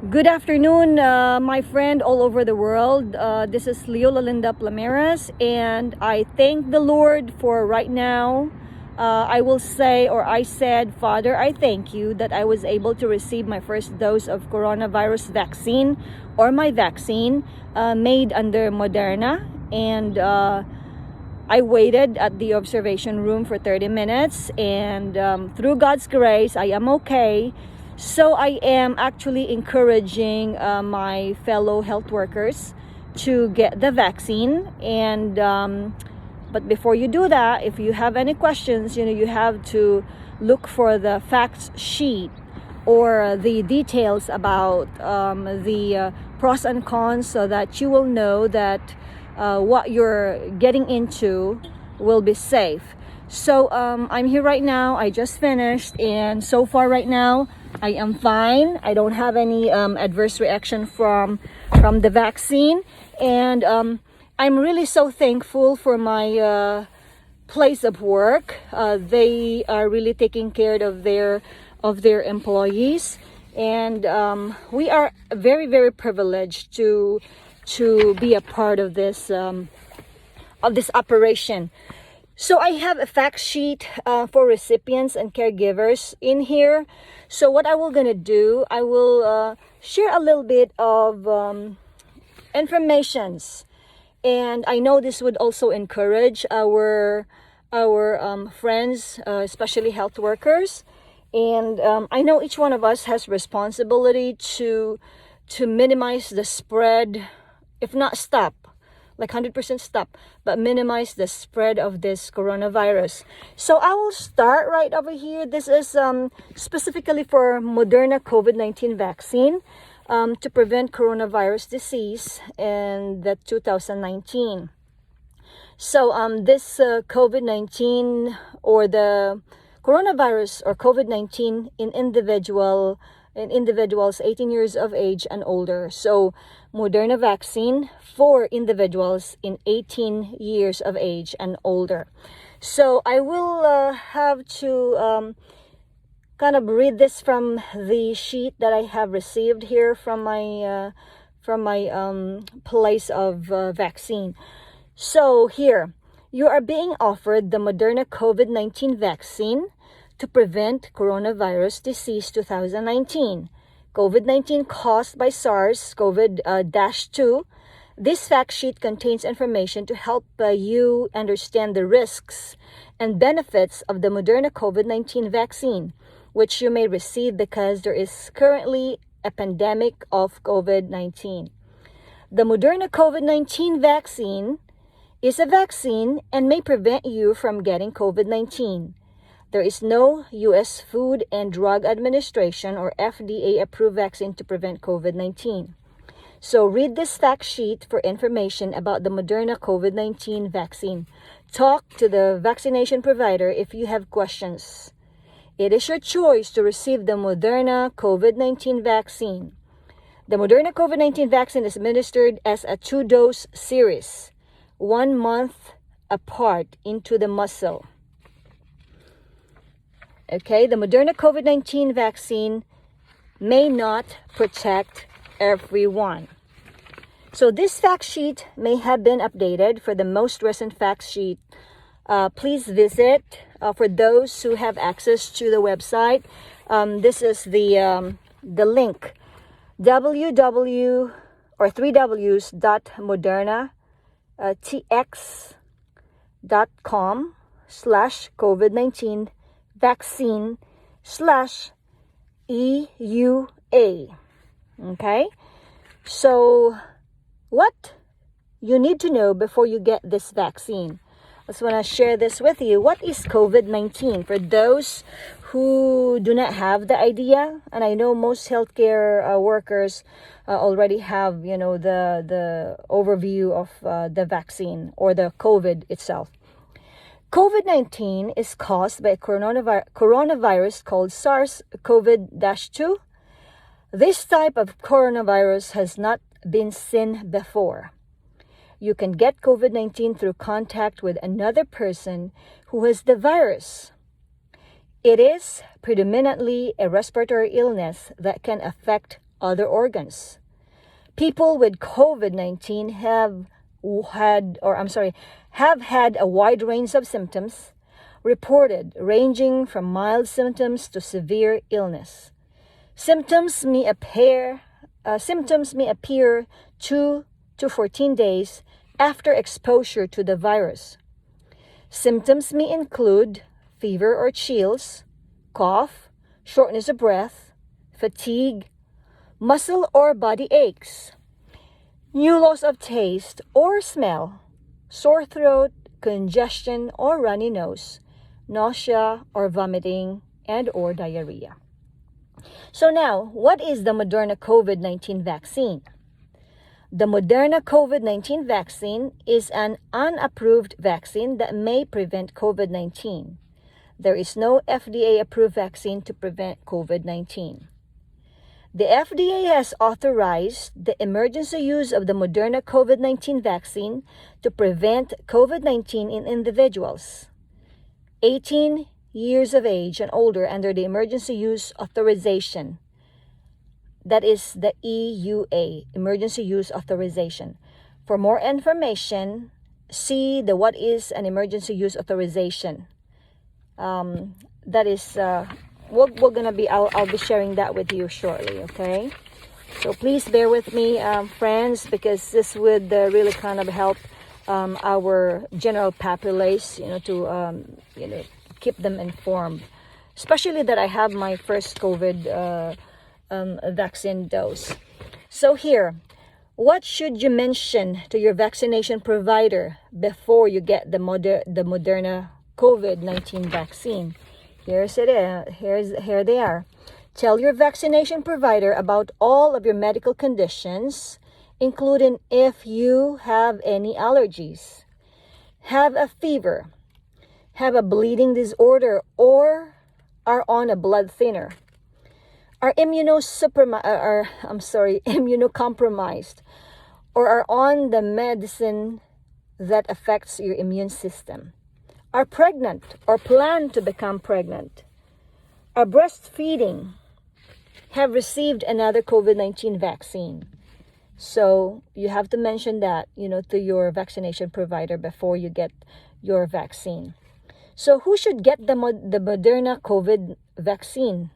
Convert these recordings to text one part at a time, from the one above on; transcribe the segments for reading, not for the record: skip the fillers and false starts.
Good afternoon, my friend all over the world. This is Leo Lalinda Plameras, and I thank the Lord for right now. I will say, or I said, Father, I thank you that I was able to receive my first dose of coronavirus vaccine or my vaccine made under Moderna. And I waited at the observation room for 30 minutes, and through God's grace, I am okay. So I am actually encouraging my fellow health workers to get the vaccine. And but before you do that, if you have any questions, you have to look for the facts sheet or the details about the pros and cons, so that you will know that what you're getting into will be safe. So I'm here right now. I just finished, and so far right now I am fine. I don't have any adverse reaction from the vaccine, and I'm really so thankful for my place of work. They are really taking care of their employees, and we are very, very privileged to be a part of this operation. So I have a fact sheet for recipients and caregivers in here. So what I will gonna do, I will share a little bit of informations, and I know this would also encourage our friends, especially health workers. And I know each one of us has responsibility to minimize the spread, if not stop, like 100% stop, but minimize the spread of this coronavirus. So I will start right over here. This is specifically for Moderna COVID-19 vaccine to prevent coronavirus disease in the 2019. So this COVID-19 or the coronavirus or COVID-19 in individuals 18 years of age and older. So Moderna vaccine for individuals in 18 years of age and older. So I will have to kind of read this from the sheet that I have received here from my place of vaccine. So here, you are being offered the Moderna COVID-19 vaccine to prevent coronavirus disease 2019. COVID-19 caused by SARS-CoV-2. This fact sheet contains information to help you understand the risks and benefits of the Moderna COVID-19 vaccine, which you may receive because there is currently a pandemic of COVID-19. The Moderna COVID-19 vaccine is a vaccine and may prevent you from getting COVID-19. There is no U.S. Food and Drug Administration or FDA approved vaccine to prevent COVID-19. So read this fact sheet for information about the Moderna COVID-19 vaccine. Talk to the vaccination provider if you have questions. It is your choice to receive the Moderna COVID-19 vaccine. The Moderna COVID-19 vaccine is administered as a 2-dose series, 1 month apart into the muscle. Okay, the Moderna COVID-19 vaccine may not protect everyone. So this fact sheet may have been updated. For the most recent fact sheet, please visit for those who have access to the website. This is the link, www or 3w's.moderna.tx.com/COVID-19 vaccine/EUA. Okay, so what you need to know before you get this vaccine. I just want to share this with you. What is COVID-19? For those who do not have the idea, and I know most healthcare workers already have, the overview of the vaccine or the COVID itself. COVID-19 is caused by a coronavirus called SARS-CoV-2. This type of coronavirus has not been seen before. You can get COVID-19 through contact with another person who has the virus. It is predominantly a respiratory illness that can affect other organs. People with COVID-19 have had a wide range of symptoms reported, ranging from mild symptoms to severe illness. Symptoms may appear 2 to 14 days after exposure to the virus. Symptoms may include fever or chills, cough, shortness of breath, fatigue, muscle or body aches, new loss of taste or smell, sore throat, congestion or runny nose, nausea or vomiting, and or diarrhea. So now, what is the Moderna COVID-19 vaccine? The Moderna COVID-19 vaccine is an unapproved vaccine that may prevent COVID-19. There is no FDA-approved vaccine to prevent COVID-19. The FDA has authorized the emergency use of the Moderna COVID-19 vaccine to prevent COVID-19 in individuals 18 years of age and older under the emergency use authorization. That is the EUA, emergency use authorization. For more information, see the what is an emergency use authorization. That is, we're gonna be. I'll be sharing that with you shortly. Okay, so please bear with me, friends, because this would really kind of help our general populace, to keep them informed. Especially that I have my first COVID vaccine dose. So here, what should you mention to your vaccination provider before you get the Moderna COVID-19 vaccine? Here they are. Tell your vaccination provider about all of your medical conditions, including if you have any allergies, have a fever, have a bleeding disorder, or are on a blood thinner, are immunocompromised, or are on the medicine that affects your immune system, are pregnant or plan to become pregnant, are breastfeeding, have received another COVID-19 vaccine. So you have to mention that, to your vaccination provider before you get your vaccine. So who should get the Moderna COVID vaccine?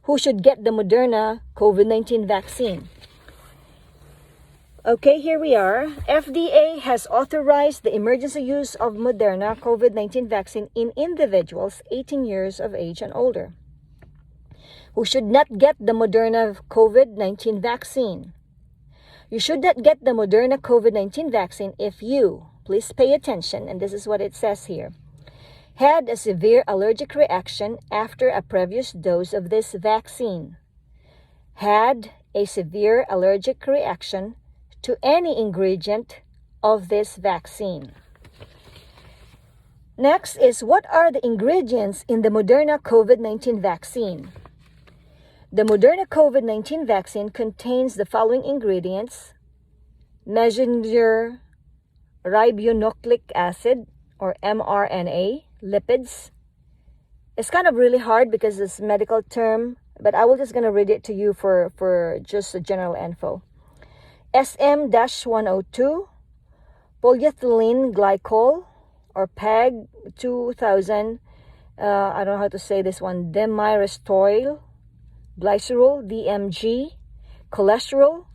Who should get the Moderna COVID-19 vaccine? Okay, here we are. FDA has authorized the emergency use of Moderna COVID-19 vaccine in individuals 18 years of age and older. Who should not get the Moderna COVID-19 vaccine? You should not get the Moderna COVID-19 vaccine if you, please pay attention, and this is what it says here, had a severe allergic reaction after a previous dose of this vaccine, had a severe allergic reaction to any ingredient of this vaccine. Next is, what are the ingredients in the Moderna COVID-19 vaccine? The Moderna COVID-19 vaccine contains the following ingredients: messenger ribonucleic acid, or mRNA, lipids. It's kind of really hard because it's a medical term, but I will just going to read it to you for just a general info. SM-102, polyethylene glycol, or PEG 2000, I don't know how to say this one, demyristorial glycerol, DMG, cholesterol,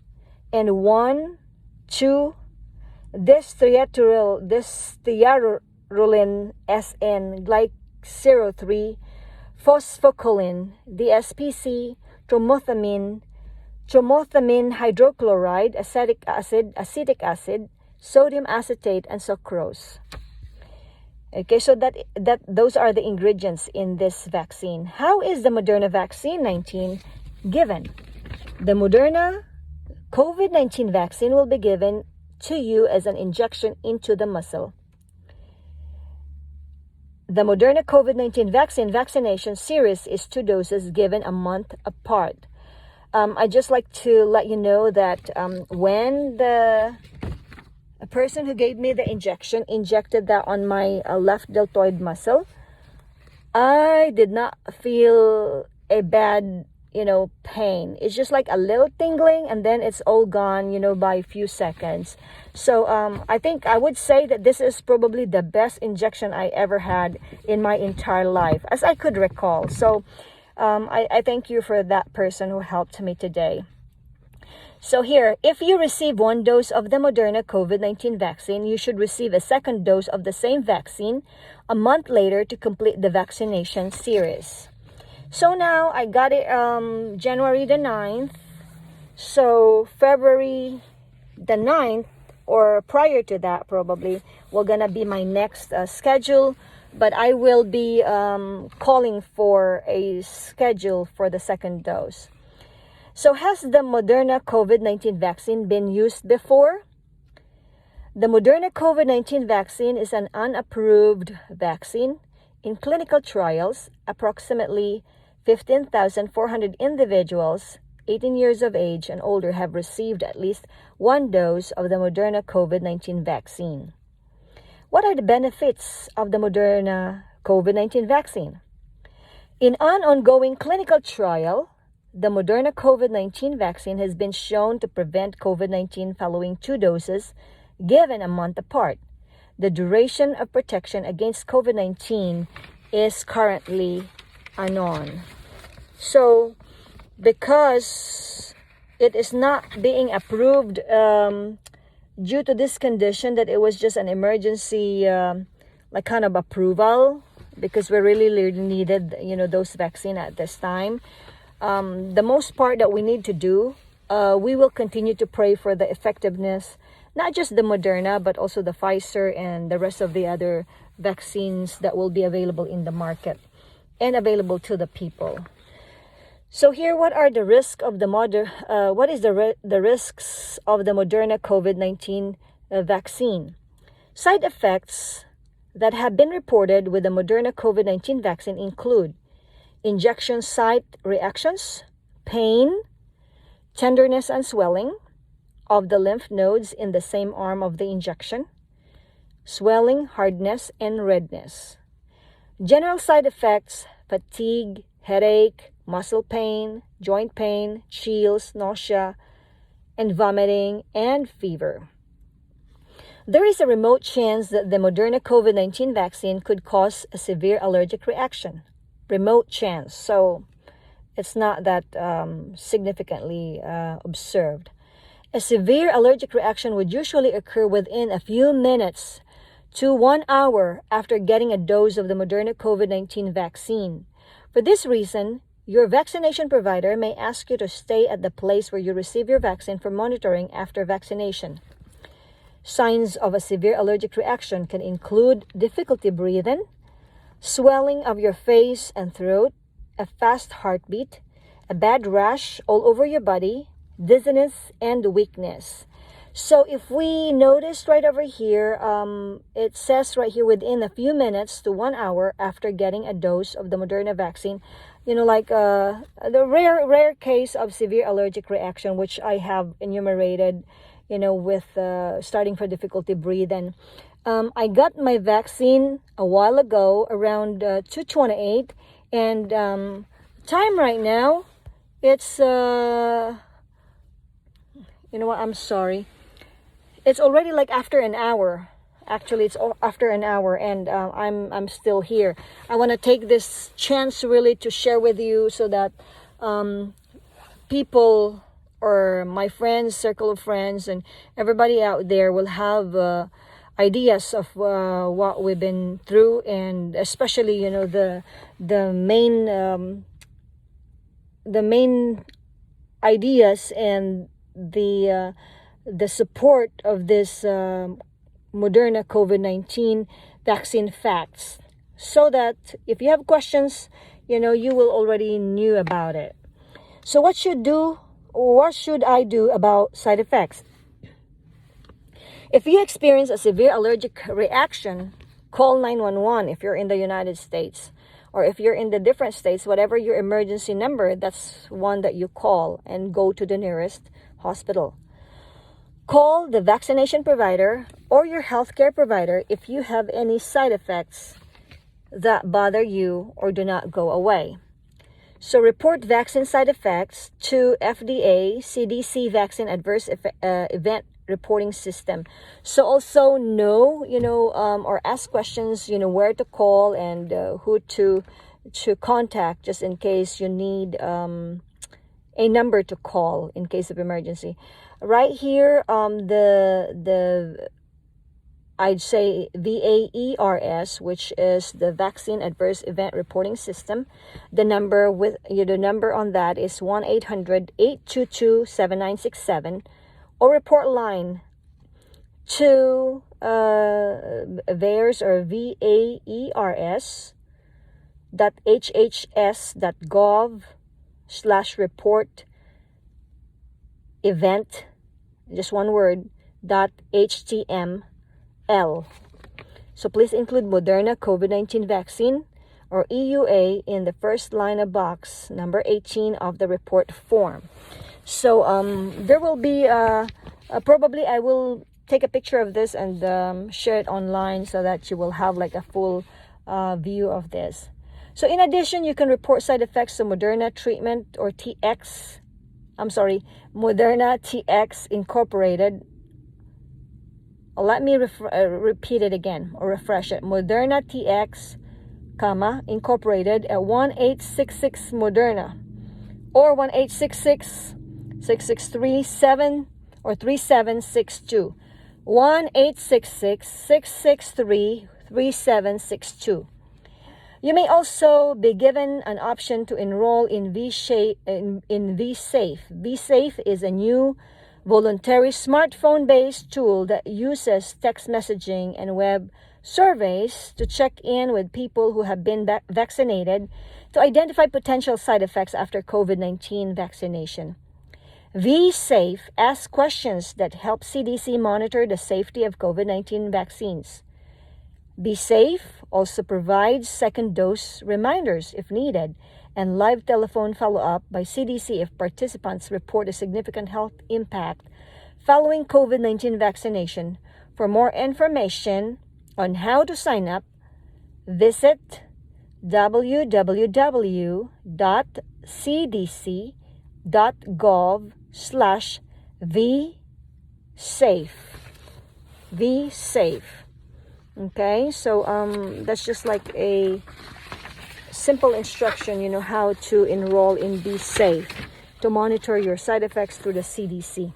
and 1,2-destriaturylin SN glycero-3 phosphocholine, DSPC, tromothamine hydrochloride, acetic acid, sodium acetate, and sucrose. Okay, so those are the ingredients in this vaccine. How is the Moderna vaccine 19 given? The Moderna COVID-19 vaccine will be given to you as an injection into the muscle. The Moderna COVID-19 vaccination series is 2 doses given a month apart. I just like to let you know that when the person who gave me the injection injected that on my left deltoid muscle, I did not feel a bad pain. It's just like a little tingling, and then it's all gone, by a few seconds. So I think I would say that this is probably the best injection I ever had in my entire life, as I could recall. So I thank you for that person who helped me today. So here, if you receive one dose of the Moderna COVID-19 vaccine, you should receive a second dose of the same vaccine a month later to complete the vaccination series. So now I got it January the 9th. So February the 9th, or prior to that probably, will gonna be my next schedule. But I will be calling for a schedule for the second dose. So has the Moderna COVID-19 vaccine been used before? The Moderna COVID-19 vaccine is an unapproved vaccine. In clinical trials, approximately 15,400 individuals 18 years of age and older have received at least one dose of the Moderna COVID-19 vaccine. What are the benefits of the Moderna COVID-19 vaccine? In an ongoing clinical trial, the Moderna COVID-19 vaccine has been shown to prevent COVID-19 following 2 doses given a month apart. The duration of protection against COVID-19 is currently unknown. So, because it is not being approved due to this condition, that it was just an emergency kind of approval, because we really needed those vaccine at this time. The most part that we need to do, we will continue to pray for the effectiveness, not just the Moderna, but also the Pfizer and the rest of the other vaccines that will be available in the market and available to the people. So here, what are the risks of the what is the risks of the Moderna COVID-19 vaccine? Side effects that have been reported with the Moderna COVID-19 vaccine include injection site reactions, pain, tenderness and swelling of the lymph nodes in the same arm of the injection, swelling, hardness, and redness. General side effects: fatigue, headache, muscle pain, joint pain, chills, nausea, and vomiting, and fever. There is a remote chance that the Moderna COVID-19 vaccine could cause a severe allergic reaction. Remote chance, so it's not that significantly observed. A severe allergic reaction would usually occur within a few minutes to 1 hour after getting a dose of the Moderna COVID-19 vaccine. For this reason, your vaccination provider may ask you to stay at the place where you receive your vaccine for monitoring after vaccination. Signs of a severe allergic reaction can include difficulty breathing, swelling of your face and throat, a fast heartbeat, a bad rash all over your body, dizziness, and weakness. So if we notice right over here, it says right here within a few minutes to 1 hour after getting a dose of the Moderna vaccine, the rare case of severe allergic reaction, which I have enumerated, with starting for difficulty breathing. I got my vaccine a while ago, around 2:28, and time right now, it's I'm sorry. It's already like after an hour. Actually, it's after an hour, and I'm still here. I want to take this chance really to share with you, so that people, or my friends, circle of friends, and everybody out there will have ideas of what we've been through, and especially the main ideas and the support of this Moderna COVID-19 vaccine facts, so that if you have questions, you will already knew about it. So what should I do about side effects? If you experience a severe allergic reaction, call 911 if you're in the United States, or if you're in the different states, whatever your emergency number, that's one that you call, and go to the nearest hospital. Call the vaccination provider or your healthcare provider if you have any side effects that bother you or do not go away. So report vaccine side effects to FDA, CDC vaccine adverse event reporting system. So also know, or ask questions, where to call and who to contact, just in case you need a number to call in case of emergency. Right here, the I'd say VAERS, which is the Vaccine Adverse Event Reporting System. The number on that is 1-800-822-7967, or report line to VAERS or VAERS.hhs.gov/report event, just one word, .html. So please include Moderna COVID-19 vaccine or EUA in the first line of box number 18 of the report form. So there will be probably I will take a picture of this and share it online so that you will have like a full view of this. So in addition, you can report side effects to Moderna treatment or Moderna TX Incorporated. Let me repeat it again or refresh it. Moderna TX, Incorporated at 1-866 Moderna or 1-866-663-7 or 3762. 1-866-663-3762. You may also be given an option to enroll in VSafe. VSafe is a new voluntary smartphone-based tool that uses text messaging and web surveys to check in with people who have been vaccinated to identify potential side effects after COVID-19 vaccination. VSafe asks questions that help CDC monitor the safety of COVID-19 vaccines. VSafe also provides second dose reminders if needed and live telephone follow-up by CDC if participants report a significant health impact following COVID-19 vaccination. For more information on how to sign up, visit www.cdc.gov/vsafe. VSafe. Okay, so that's just like a simple instruction, how to enroll in VSafe to monitor your side effects through the CDC.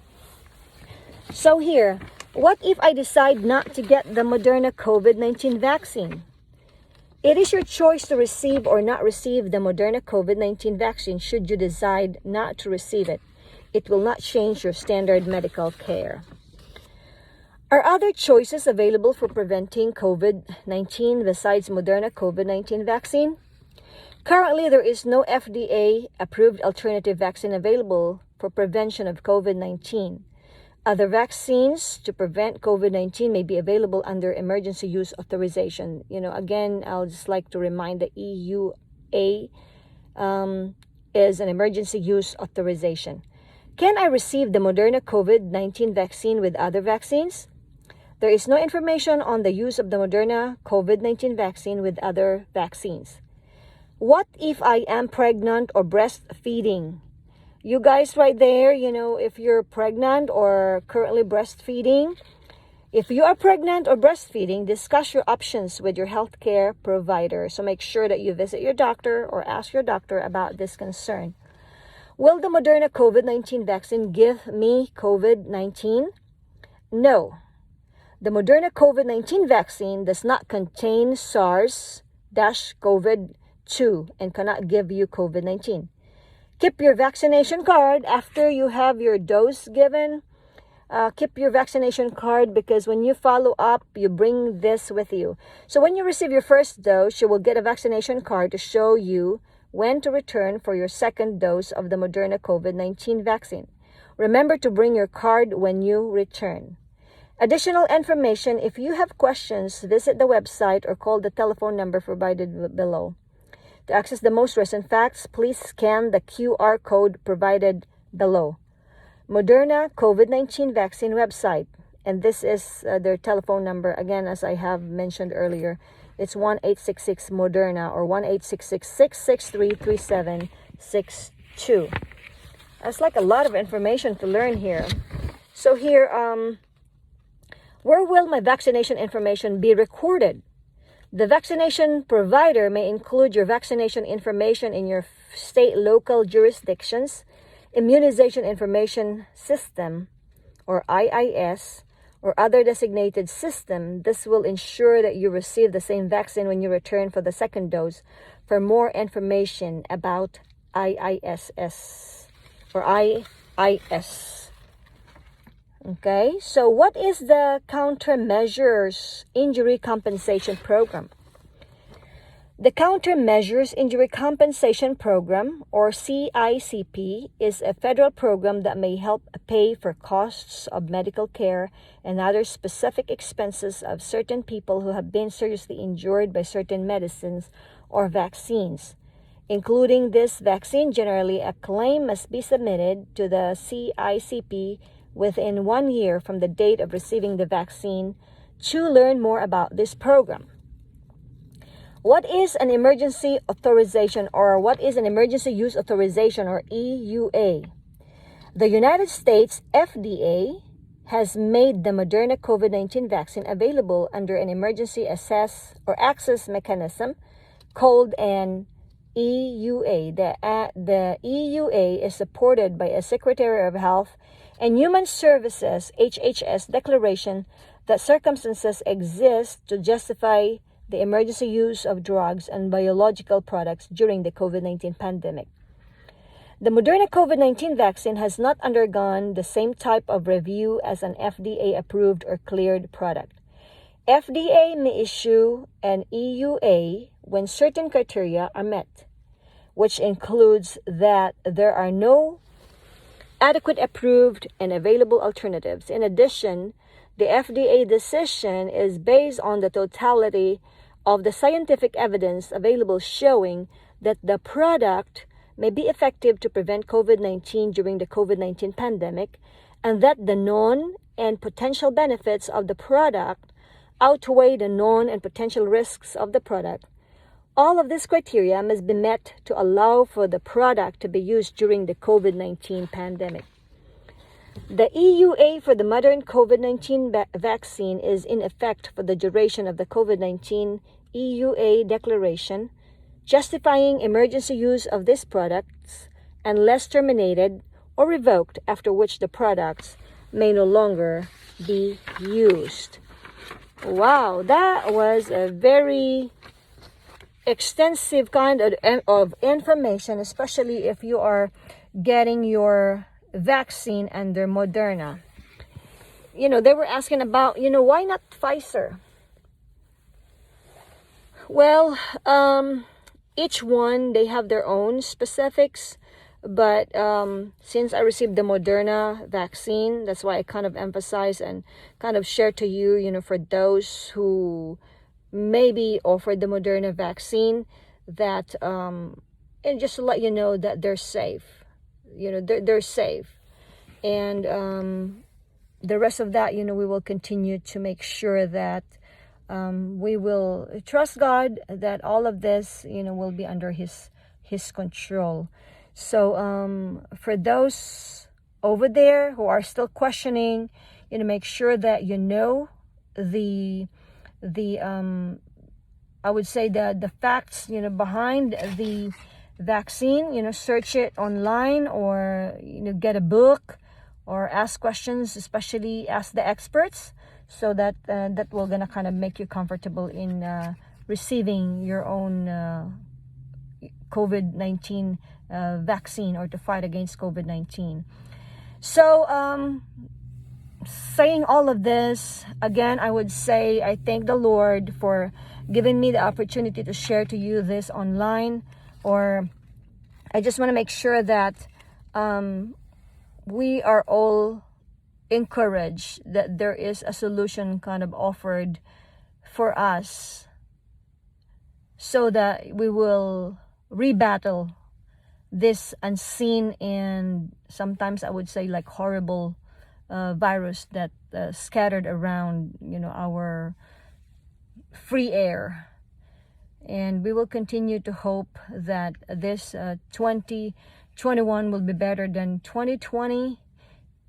So here, what if I decide not to get the Moderna COVID-19 vaccine? It is your choice to receive or not receive the Moderna COVID-19 vaccine should you decide not to receive it. It will not change your standard medical care. Are other choices available for preventing COVID-19 besides Moderna COVID-19 vaccine? Currently, there is no FDA-approved alternative vaccine available for prevention of COVID-19. Other vaccines to prevent COVID-19 may be available under emergency use authorization. Again, I'll just like to remind the EUA is an emergency use authorization. Can I receive the Moderna COVID-19 vaccine with other vaccines? There is no information on the use of the Moderna COVID-19 vaccine with other vaccines. What if I am pregnant or breastfeeding? You guys right there, if you're pregnant or currently breastfeeding, if you are pregnant or breastfeeding, discuss your options with your healthcare provider. So make sure that you visit your doctor or ask your doctor about this concern. Will the Moderna COVID-19 vaccine give me COVID-19? No. The Moderna COVID-19 vaccine does not contain SARS-CoV-2 and cannot give you COVID-19. Keep your vaccination card after you have your dose given. Keep your vaccination card because when you follow up, you bring this with you. So when you receive your first dose, you will get a vaccination card to show you when to return for your second dose of the Moderna COVID-19 vaccine. Remember to bring your card when you return. Additional information, if you have questions, visit the website or call the telephone number provided below. To access the most recent facts, please scan the QR code provided below. Moderna COVID-19 vaccine website, and this is their telephone number. Again, as I have mentioned earlier, it's 1-866 Moderna or 1-866-663-3762. 662. That's like a lot of information to learn here. So here, where will my vaccination information be recorded? The vaccination provider may include your vaccination information in your state local jurisdictions, immunization information system, or IIS, or other designated system. This will ensure that you receive the same vaccine when you return for the second dose. For more information about IISS or IIS. Okay, so what is the Countermeasures Injury Compensation Program? The Countermeasures Injury Compensation Program, or CICP, is a federal program that may help pay for costs of medical care and other specific expenses of certain people who have been seriously injured by certain medicines or vaccines. Including this vaccine, generally, a claim must be submitted to the CICP within 1 year from the date of receiving the vaccine. To learn more about this program. What is an emergency authorization, or what is an emergency use authorization, or EUA? The United States FDA has made the Moderna COVID-19 vaccine available under an emergency access mechanism called an EUA. The EUA is supported by a Secretary of Health and Human Services HHS declaration that circumstances exist to justify the emergency use of drugs and biological products during the COVID-19 pandemic. The Moderna COVID-19 vaccine has not undergone the same type of review as an FDA-approved or cleared product. FDA may issue an EUA when certain criteria are met, which includes that there are no adequate approved and available alternatives. In addition, the FDA decision is based on the totality of the scientific evidence available showing that the product may be effective to prevent COVID-19 during the COVID-19 pandemic, and that the known and potential benefits of the product outweigh the known and potential risks of the product. All of these criteria must be met to allow for the product to be used during the COVID-19 pandemic. The EUA for the modern COVID-19 vaccine is in effect for the duration of the COVID-19 EUA declaration, justifying emergency use of these products unless terminated or revoked, after which the products may no longer be used. Wow, that was a very extensive kind of information, especially if you are getting your vaccine under Moderna. They were asking about, why not Pfizer? Well, each one, they have their own specifics, but since I received the Moderna vaccine, that's why I kind of emphasize and kind of share to you, for those who maybe offered the Moderna vaccine, that and just to let you know that they're safe. They're safe. And the rest of that, we will continue to make sure that we will trust God that all of this, will be under His control. So for those over there who are still questioning, make sure that the I would say the facts, behind the vaccine. Search it online, or get a book, or ask questions, especially ask the experts, so that that will gonna kind of make you comfortable in receiving your own COVID-19 vaccine, or to fight against COVID-19. So saying all of this, again, I would say I thank the Lord for giving me the opportunity to share to you this online, or I just want to make sure that we are all encouraged that there is a solution kind of offered for us, so that we will rebattle this unseen and sometimes I would say like horrible virus that scattered around our free air. And we will continue to hope that this 2021 will be better than 2020.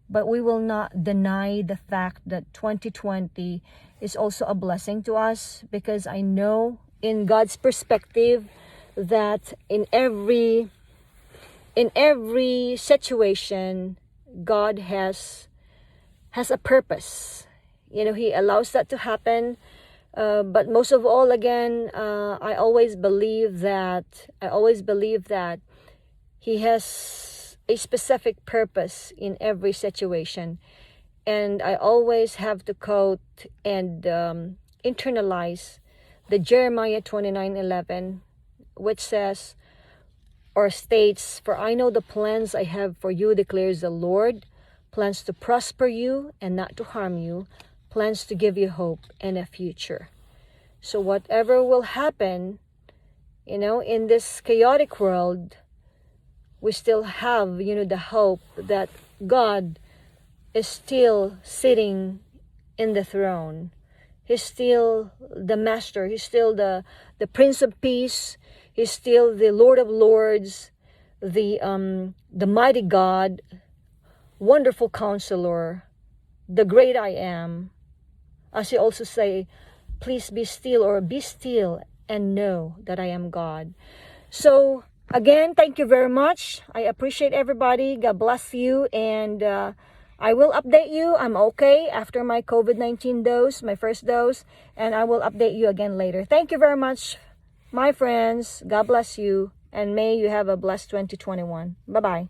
But we will not deny the fact that 2020 is also a blessing to us, because I know in God's perspective that in every situation, God has a purpose. He allows that to happen. But most of all, again, I always believe that He has a specific purpose in every situation. And I always have to quote and internalize the Jeremiah 29:11, which says or states, "For I know the plans I have for you, declares the Lord, plans to prosper you and not to harm you, plans to give you hope and a future." So whatever will happen, in this chaotic world, we still have, the hope that God is still sitting in the throne. He's still the master. He's still the Prince of Peace. He's still the Lord of Lords, the mighty God, wonderful Counselor, the great I am. As He also say, "Please be still," or "Be still and know that I am God." So again, thank you very much. I appreciate everybody. God bless you. And I will update you. I'm okay after my COVID-19 dose, my first dose. And I will update you again later. Thank you very much, my friends. God bless you. And may you have a blessed 2021. Bye-bye.